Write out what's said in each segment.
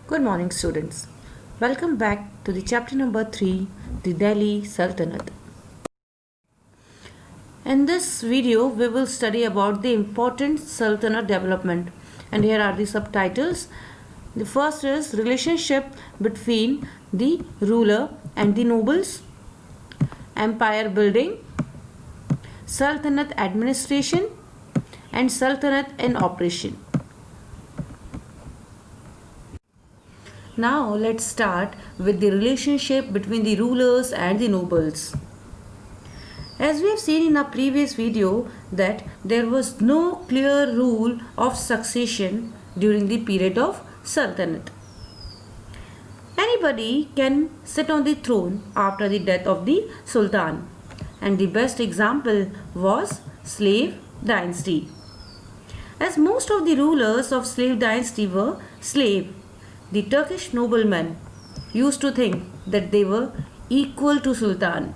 Good morning, students. Welcome back to the chapter number 3, the Delhi Sultanate. In this video, we will study about the important Sultanate development, and here are the subtitles. The first is relationship between the ruler and the nobles, empire building, Sultanate administration, and Sultanate in operation. Now let's start with the relationship between the rulers and the nobles. As we have seen in our previous video that there was no clear rule of succession during the period of Sultanate. Anybody can sit on the throne after the death of the Sultan, and the best example was slave dynasty. As most of the rulers of slave dynasty were slave, the Turkish noblemen used to think that they were equal to Sultan.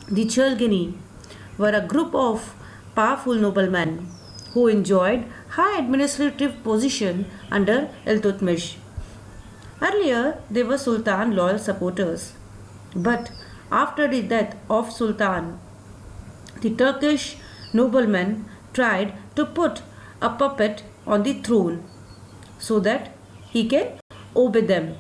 The Chalgani were a group of powerful noblemen who enjoyed high administrative position under Iltutmish. Earlier, they were Sultan loyal supporters. But after the death of Sultan, the Turkish noblemen tried to put a puppet on the throne so that he can obey them.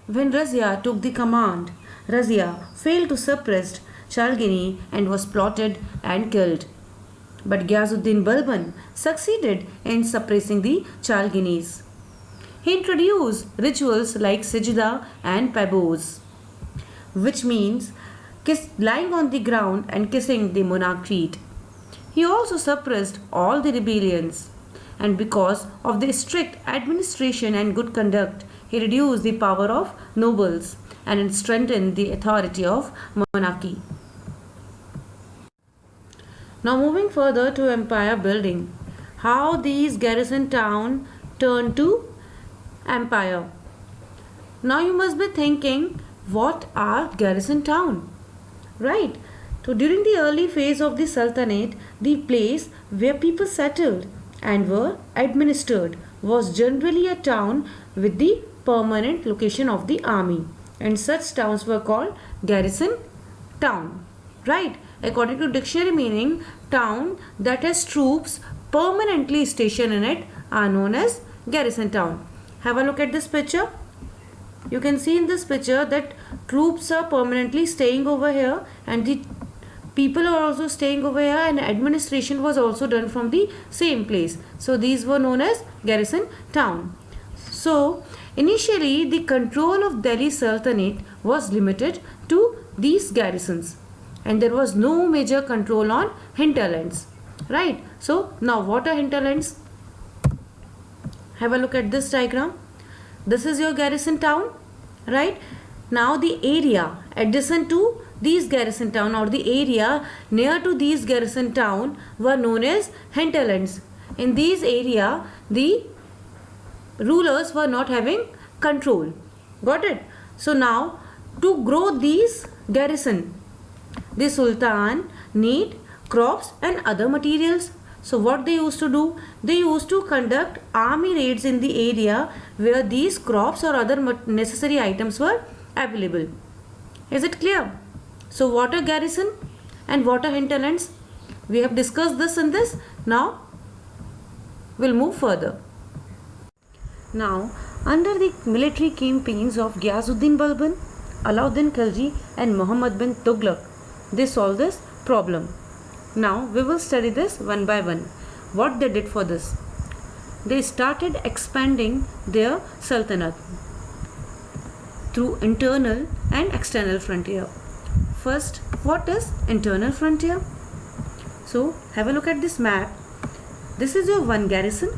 When Razia took the command, Razia failed to suppress Chalgani and was plotted and killed. But Ghiasuddin Balban succeeded in suppressing the Chalganis. He introduced rituals like Sajda and Pabos, which means lying on the ground and kissing the monarch feet. He also suppressed all the rebellions, and because of the strict administration and good conduct, he reduced the power of nobles and strengthened the authority of monarchy. Now moving further to empire building, how these garrison town turned to empire. Now you must be thinking, what are garrison town? Right. So during the early phase of the Sultanate, the place where people settled and were administered was generally a town with the permanent location of the army, and such towns were called garrison town. Right. According to dictionary meaning, town that has troops permanently stationed in it are known as garrison town. Have a look at this picture. You can see in this picture that troops are permanently staying over here and the people are also staying over here, and administration was also done from the same place. So these were known as garrison town. So initially the control of Delhi Sultanate was limited to these garrisons, and there was no major control on hinterlands. Right. So now what are hinterlands? Have a look at this diagram. This is your garrison town. Right. Now the area adjacent to these garrison town or the area near to these garrison town were known as hinterlands. In these area, the rulers were not having control. Got it? So now to grow these garrison, the Sultan need crops and other materials. So what they used to do? They used to conduct army raids in the area where these crops or other necessary items were available. Is it clear? So what are garrison and what are hinterlands? We have discussed this in this. Now we'll move further. Now under the military campaigns of Ghiasuddin Balban, Alauddin Khilji and Muhammad bin Tughlaq, they solved this problem. Now we will study this one by one. What they did for this? They started expanding their sultanate through internal and external frontier. First, what is internal frontier? So have a look at this map. This is your one garrison.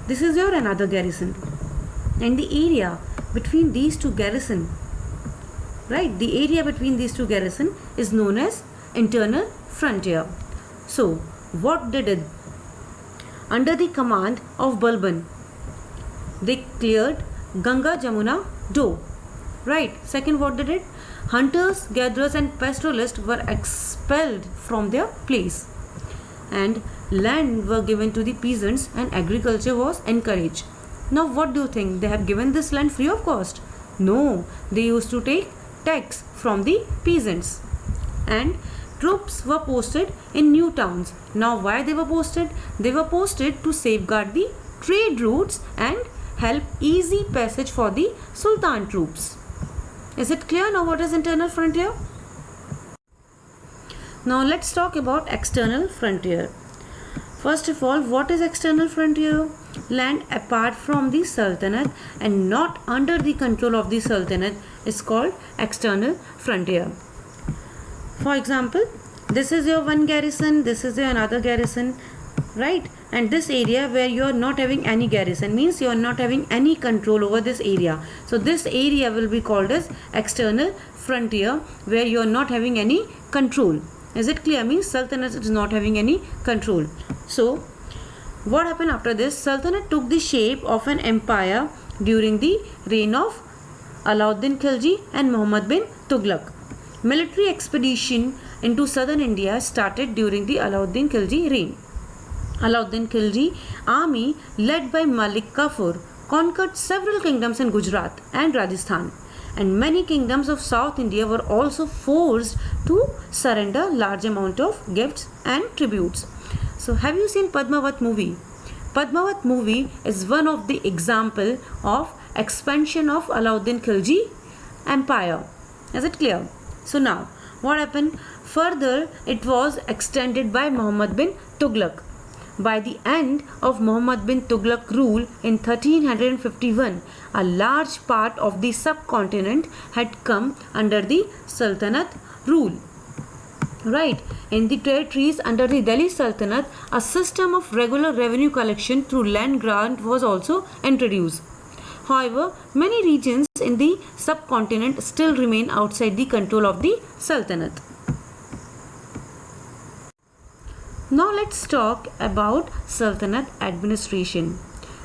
This is your another garrison. And the area between these two garrison, right? The area between these two garrison is known as internal frontier. So what they did? Under the command of Balban, they cleared Ganga Jamuna Do. Right. Second, what they did? Hunters, gatherers and pastoralists were expelled from their place. And land were given to the peasants and agriculture was encouraged. Now what do you think? They have given this land free of cost? No, they used to take tax from the peasants. And troops were posted in new towns. Now why they were posted? They were posted to safeguard the trade routes and help easy passage for the Sultan troops. Is it clear now what is internal frontier? Now let's talk about external frontier. First of all, what is external frontier? Land apart from the Sultanate and not under the control of the Sultanate is called external frontier. For example, this is your one garrison, this is your another garrison, right? And this area where you are not having any garrison means you are not having any control over this area. So this area will be called as external frontier where you are not having any control. Is it clear? Means Sultanate is not having any control. So what happened after this? Sultanate took the shape of an empire during the reign of Alauddin Khilji and Muhammad bin Tughlaq. Military expedition into southern India started during the Alauddin Khilji reign. Alauddin Khilji army led by Malik Kafur conquered several kingdoms in Gujarat and Rajasthan, and many kingdoms of South India were also forced to surrender large amount of gifts and tributes. So have you seen Padmavat movie? Padmavat movie is one of the example of expansion of Alauddin Khilji empire. Is it clear? So now what happened? Further it was extended by Muhammad bin Tughlaq. By the end of Muhammad bin Tughlaq rule in 1351, a large part of the subcontinent had come under the Sultanate rule. Right, in the territories under the Delhi Sultanate, a system of regular revenue collection through land grant was also introduced. However, many regions in the subcontinent still remain outside the control of the Sultanate. Now let's talk about Sultanate administration.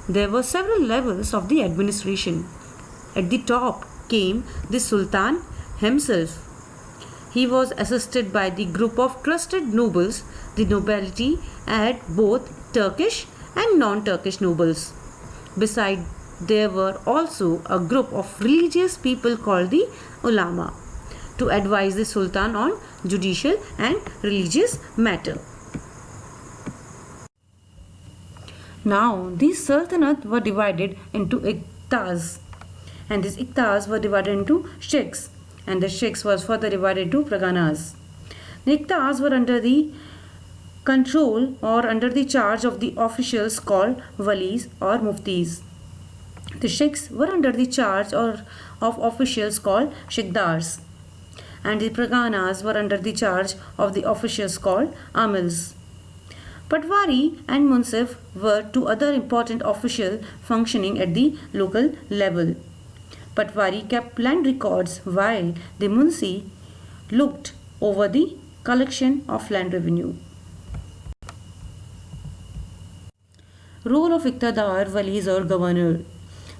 There were several levels of the administration. At the top came the Sultan himself. He was assisted by the group of trusted nobles. The nobility had both Turkish and non-Turkish nobles. Besides, there were also a group of religious people called the ulama to advise the Sultan on judicial and religious matter. Now, these sultanate were divided into iqtas, and these iqtas were divided into sheikhs, and the sheikhs was further divided into parganas. The iqtas were under the control or under the charge of the officials called walis or muftis. The sheikhs were under the charge of officials called sheikhdars, and the parganas were under the charge of the officials called amils. Patwari and Munsif were two other important officials functioning at the local level. Patwari kept land records while the Munsi looked over the collection of land revenue. Role of Iqtadar, Walis or Governor.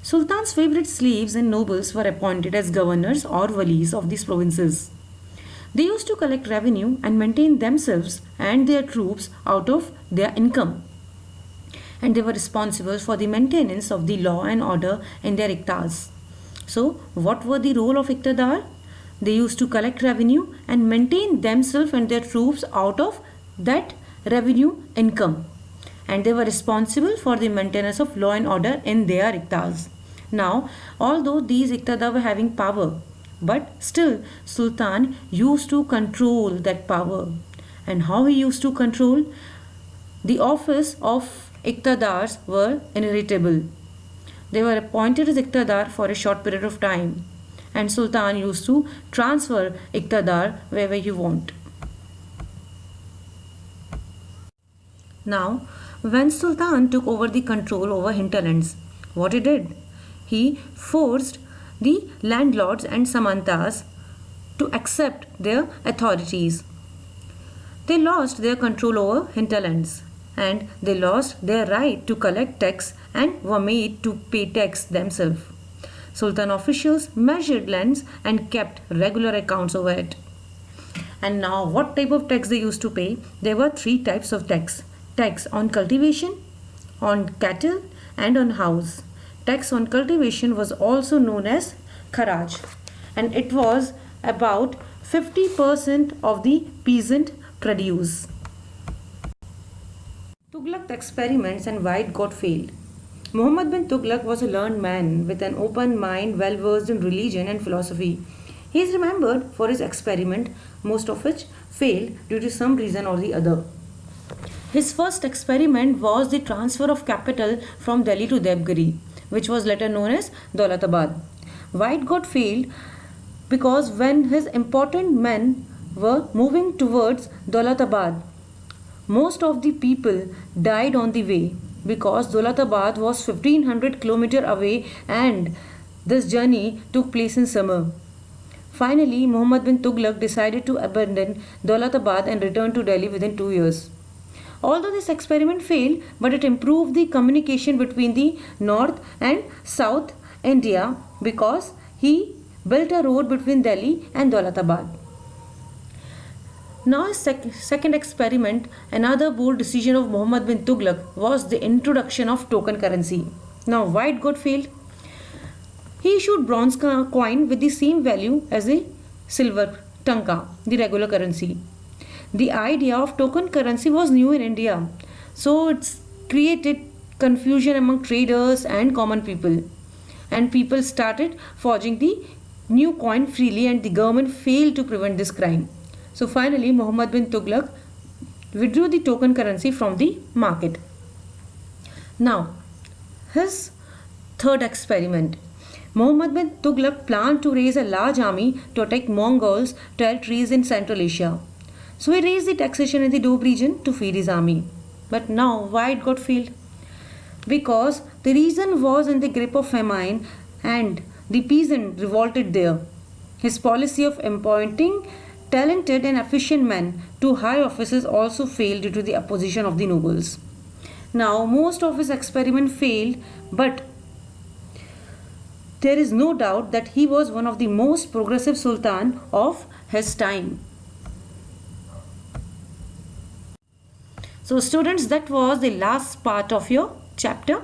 Sultan's favorite slaves and nobles were appointed as governors or walis of these provinces. They used to collect revenue and maintain themselves and their troops out of their income. And they were responsible for the maintenance of the law and order in their iqtas. So, what were the role of Iqtadar? They used to collect revenue and maintain themselves and their troops out of that revenue income. And they were responsible for the maintenance of law and order in their iqtas. Now, although these iqtadar were having power, but still Sultan used to control that power. And how he used to control? The office of iqtadars were inheritable. They were appointed as iqtadar for a short period of time, and Sultan used to transfer iqtadar wherever he want. Now, when Sultan took over the control over hinterlands, what he did? He forced the landlords and samantas to accept their authorities. They lost their control over hinterlands, and they lost their right to collect tax and were made to pay tax themselves. Sultan officials measured lands and kept regular accounts over it. And now what type of tax they used to pay? There were three types of tax: tax on cultivation, on cattle, and on house. Tax on cultivation was also known as kharaj, and it was about 50% of the peasant produce. Tughlaq experiments and why it got failed. Muhammad bin Tughlaq was a learned man with an open mind, well versed in religion and philosophy. He is remembered for his experiment, most of which failed due to some reason or the other. His first experiment was the transfer of capital from Delhi to Devgiri, which was later known as Daulatabad. Why it got failed? Because when his important men were moving towards Daulatabad, most of the people died on the way because Daulatabad was 1500 km away and this journey took place in summer. Finally, Muhammad bin Tughlaq decided to abandon Daulatabad and return to Delhi within 2 years. Although this experiment failed, but it improved the communication between the North and South India because he built a road between Delhi and Daulatabad. Now, his second experiment, another bold decision of Muhammad bin Tughlaq was the introduction of token currency. Now, why it got failed? He issued bronze coin with the same value as a silver tanka, the regular currency. The idea of token currency was new in India, so it's created confusion among traders and common people. And people started forging the new coin freely, and the government failed to prevent this crime. So finally, Muhammad bin Tughlaq withdrew the token currency from the market. Now, his third experiment. Muhammad bin Tughlaq planned to raise a large army to attack Mongols territories in Central Asia. So he raised the taxation in the Doab region to feed his army. But now, why it got failed? Because the region was in the grip of famine and the peasant revolted there. His policy of appointing talented and efficient men to high offices also failed due to the opposition of the nobles. Now, most of his experiments failed, but there is no doubt that he was one of the most progressive sultan of his time. So students, that was the last part of your chapter.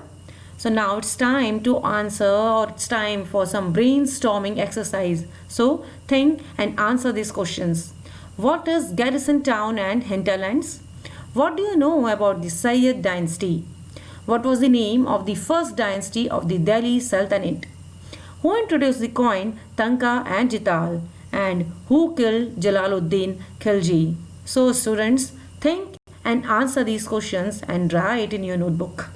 So now it's time to answer, or it's time for some brainstorming exercise. So think and answer these questions. What is garrison town and hinterlands? What do you know about the Sayyid dynasty? What was the name of the first dynasty of the Delhi Sultanate? Who introduced the coin Tanka and Jital? And who killed Jalaluddin Khilji? So students, think and answer these questions and write in your notebook.